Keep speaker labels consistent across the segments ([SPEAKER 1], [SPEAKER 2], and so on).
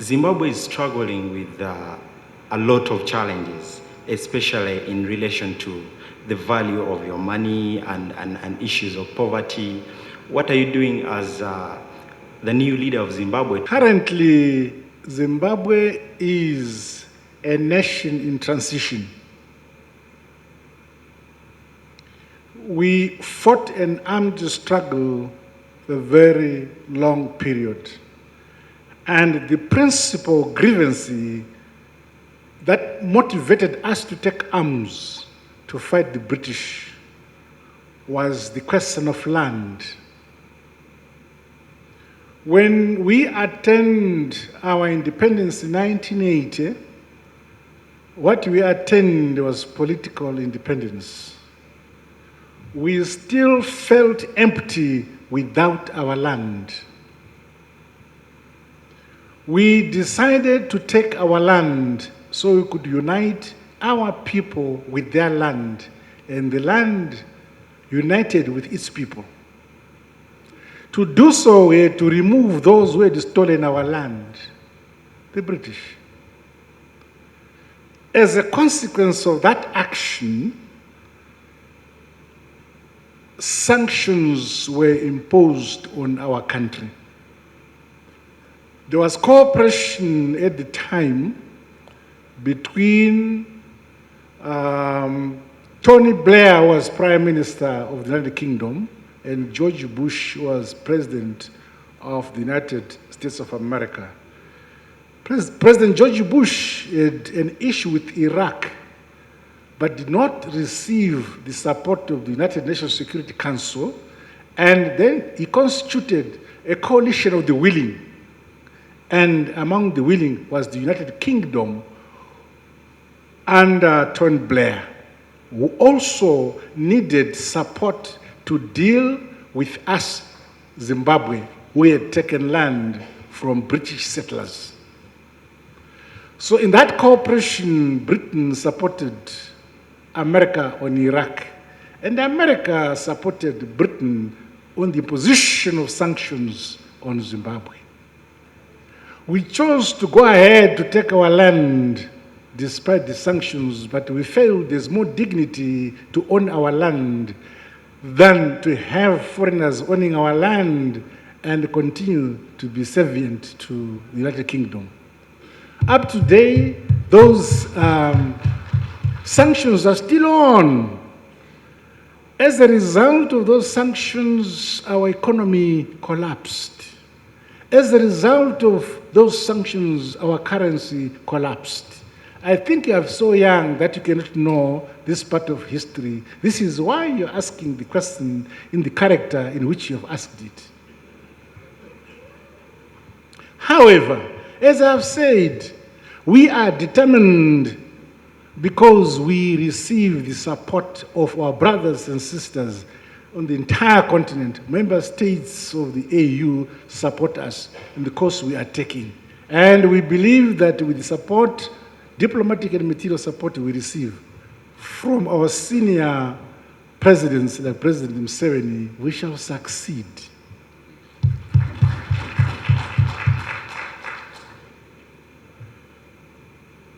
[SPEAKER 1] Zimbabwe is struggling with a lot of challenges, especially in relation to the value of your money and issues of poverty. What are you doing as the new leader of Zimbabwe?
[SPEAKER 2] Currently, Zimbabwe is a nation in transition. We fought an armed struggle a very long period. And the principal grievance that motivated us to take arms to fight the British was the question of land. When we attained our independence in 1980, what we attained was political independence. We still felt empty without our land. We decided to take our land so we could unite our people with their land, and the land united with its people. To do so, we had to remove those who had stolen our land, the British. As a consequence of that action, sanctions were imposed on our country. There was cooperation at the time between Tony Blair was Prime Minister of the United Kingdom and George Bush was President of the United States of America. President George Bush had an issue with Iraq, but did not receive the support of the United Nations Security Council, and then he constituted a coalition of the willing. And among the willing was the United Kingdom under Tony Blair, who also needed support to deal with us, Zimbabwe, who had taken land from British settlers. So in that cooperation, Britain supported America on Iraq, and America supported Britain on the imposition of sanctions on Zimbabwe. We chose to go ahead to take our land despite the sanctions, but we felt there's more dignity to own our land than to have foreigners owning our land and continue to be servient to the United Kingdom. Up to date, those sanctions are still on. As a result of those sanctions, our economy collapsed. As a result of those sanctions, our currency collapsed. I think you are so young that you cannot know this part of history. This is why you're asking the question in the character in which you have asked it. However, as I've said, we are determined because we receive the support of our brothers and sisters on the entire continent. Member states of the AU support us in the course we are taking. And we believe that with the support, diplomatic and material support we receive from our senior presidents, like President Museveni, we shall succeed.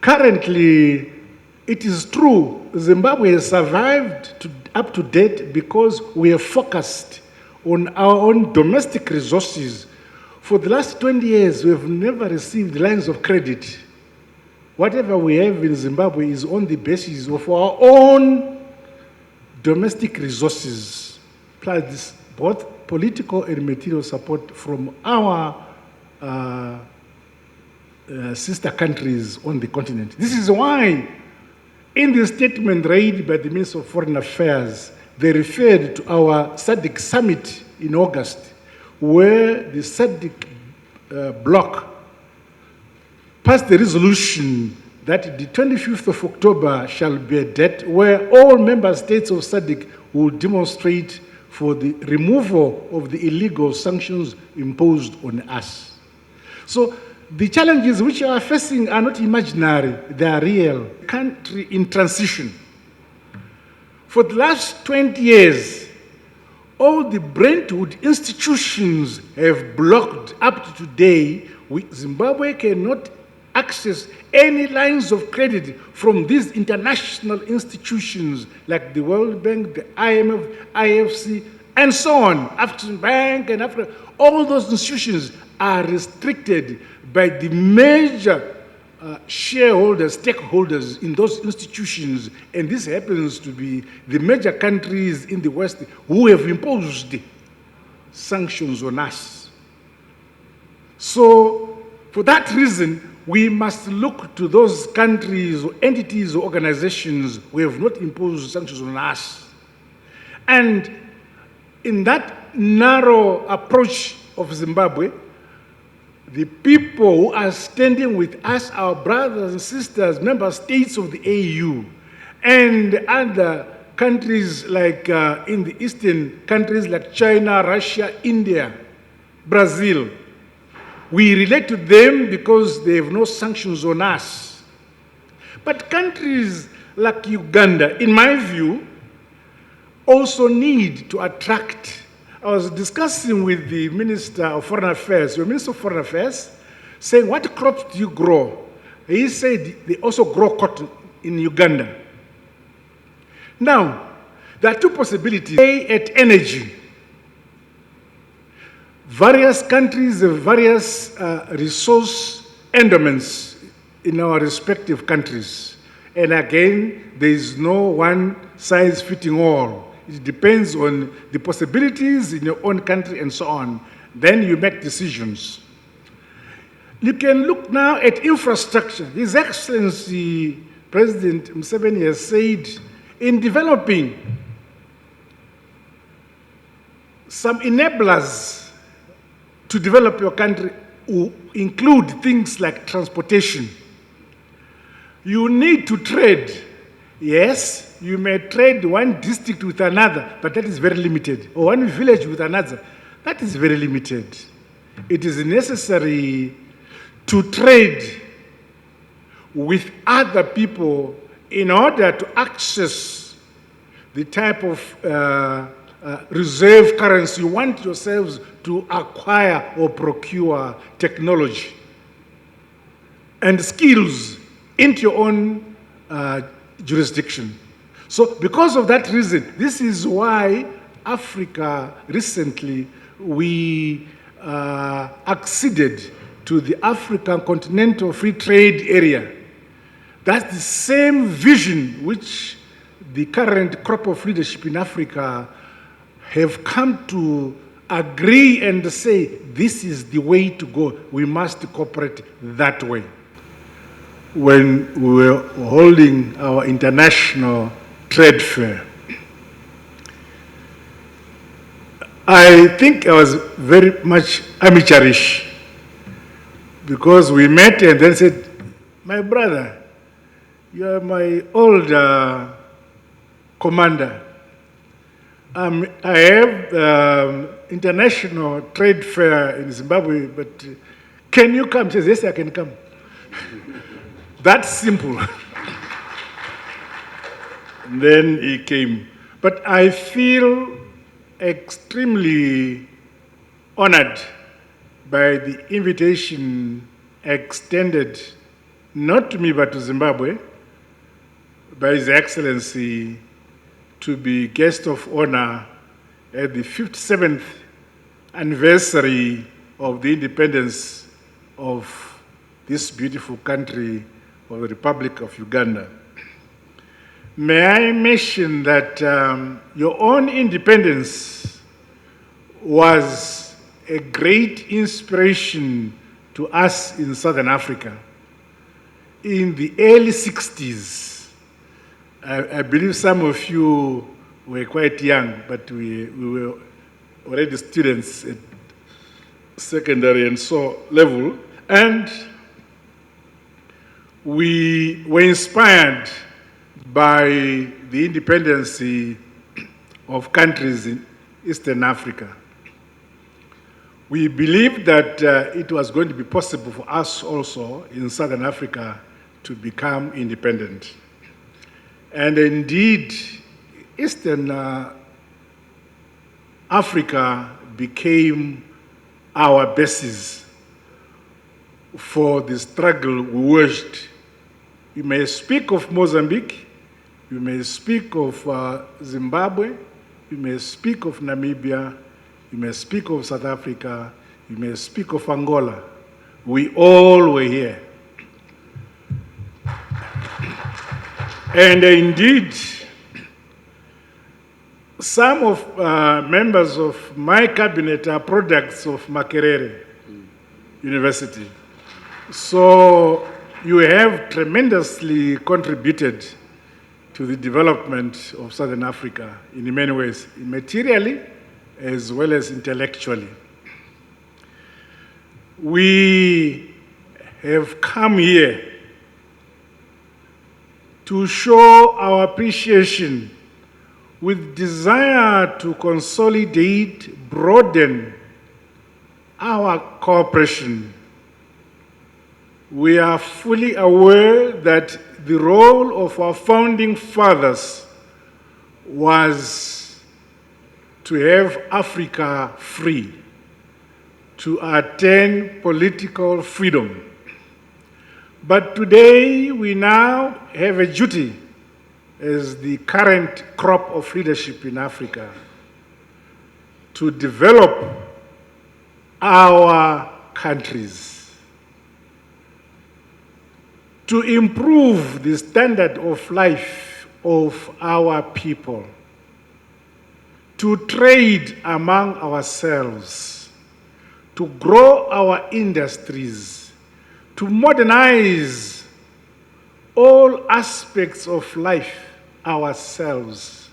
[SPEAKER 2] Currently, it is true, Zimbabwe has survived up to date because we are focused on our own domestic resources. For the last 20 years, we have never received lines of credit. Whatever we have in Zimbabwe is on the basis of our own domestic resources, plus both political and material support from our sister countries on the continent. This is why in the statement read by the Minister of Foreign Affairs, they referred to our SADC summit in August, where the SADC bloc passed the resolution that the 25th of October shall be a date where all member states of SADC will demonstrate for the removal of the illegal sanctions imposed on us. So the challenges which we are facing are not imaginary, they are real. Country in transition. For the last 20 years, all the Brentwood institutions have blocked up to today. Zimbabwe cannot access any lines of credit from these international institutions like the World Bank, the IMF, IFC, and so on, African Bank and Africa. All those institutions are restricted by the major shareholders, stakeholders in those institutions, and this happens to be the major countries in the West who have imposed sanctions on us. So, for that reason, we must look to those countries or entities or organizations who have not imposed sanctions on us. And in that narrow approach of Zimbabwe, the people who are standing with us, our brothers and sisters, member states of the AU, and other countries like in the eastern countries like China, Russia, India, Brazil, we relate to them because they have no sanctions on us. But countries like Uganda, in my view, also need to attract. I was discussing with the Minister of Foreign Affairs, your Minister of Foreign Affairs, saying, what crops do you grow? He said they also grow cotton in Uganda. Now, there are two possibilities. Pay at energy. Various countries have various resource endowments in our respective countries. And again, there is no one size fitting all. It depends on the possibilities in your own country and so on. Then you make decisions. You can look now at infrastructure. His Excellency President Museveni has said in developing some enablers to develop your country will include things like transportation. You need to trade. Yes, you may trade one district with another, but that is very limited. Or one village with another, that is very limited. It is necessary to trade with other people in order to access the type of reserve currency you want yourselves to acquire or procure technology and skills into your own jurisdiction. So because of that reason, this is why Africa recently, we acceded to the African Continental Free Trade Area. That's the same vision which the current crop of leadership in Africa have come to agree and say, this is the way to go. We must cooperate that way. When we were holding our international trade fair, I think I was very much amateurish because we met and then said, my brother, you are my old commander. I have international trade fair in Zimbabwe, but can you come? He says, yes, I can come. That's simple. And then he came. But I feel extremely honored by the invitation extended, not to me, but to Zimbabwe, by His Excellency, to be guest of honor at the 57th anniversary of the independence of this beautiful country of the Republic of Uganda. May I mention that your own independence was a great inspiration to us in Southern Africa. In the early 60s, I believe some of you were quite young, but we were already students at secondary and so level, and we were inspired by the independence of countries in Eastern Africa. We believed that it was going to be possible for us also in Southern Africa to become independent. And indeed, Eastern Africa became our basis for the struggle we waged. You may speak of Mozambique, you may speak of Zimbabwe, you may speak of Namibia, you may speak of South Africa, you may speak of Angola. We all were here. And indeed, some of members of my cabinet are products of Makerere University. So you have tremendously contributed to the development of Southern Africa in many ways, materially as well as intellectually. We have come here to show our appreciation with desire to consolidate, broaden our cooperation. We are fully aware that the role of our founding fathers was to have Africa free, to attain political freedom. But today we now have a duty as the current crop of leadership in Africa to develop our countries, to improve the standard of life of our people, to trade among ourselves, to grow our industries, to modernize all aspects of life ourselves.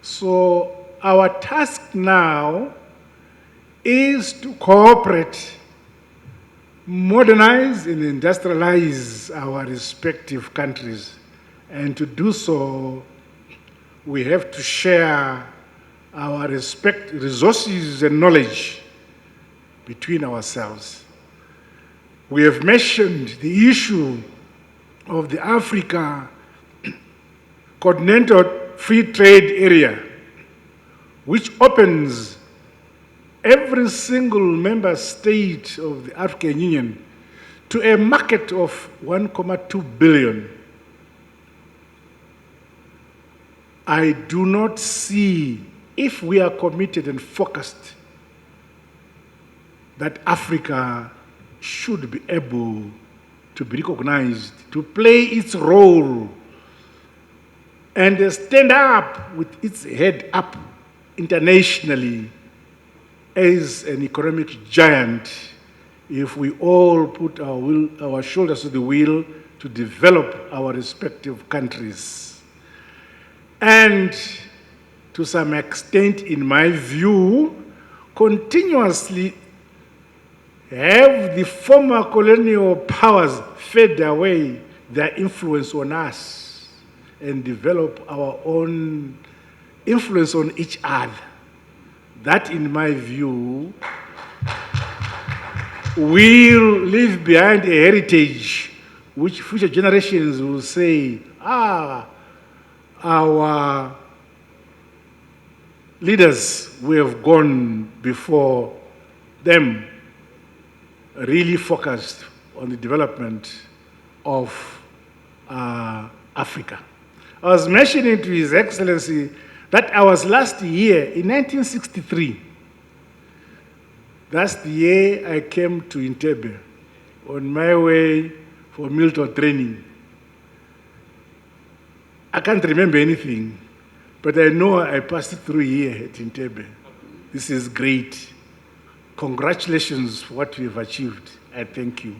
[SPEAKER 2] So our task now is to cooperate, modernize and industrialize our respective countries. And to do so, we have to share our resources and knowledge between ourselves. We have mentioned the issue of the Africa Continental Free Trade Area, which opens every single member state of the African Union to a market of 1.2 billion. I do not see, if we are committed and focused, that Africa should be able to be recognized, to play its role, and stand up with its head up internationally as an economic giant if we all put our shoulders to the wheel to develop our respective countries. And to some extent, in my view, continuously have the former colonial powers fade away their influence on us and develop our own influence on each other. That, in my view, will leave behind a heritage which future generations will say, our leaders who have gone before them really focused on the development of Africa. I was mentioning to His Excellency that I was last year, in 1963, that's the year I came to Entebbe on my way for military training. I can't remember anything, but I know I passed through here at Entebbe. This is great. Congratulations for what we've achieved. I thank you.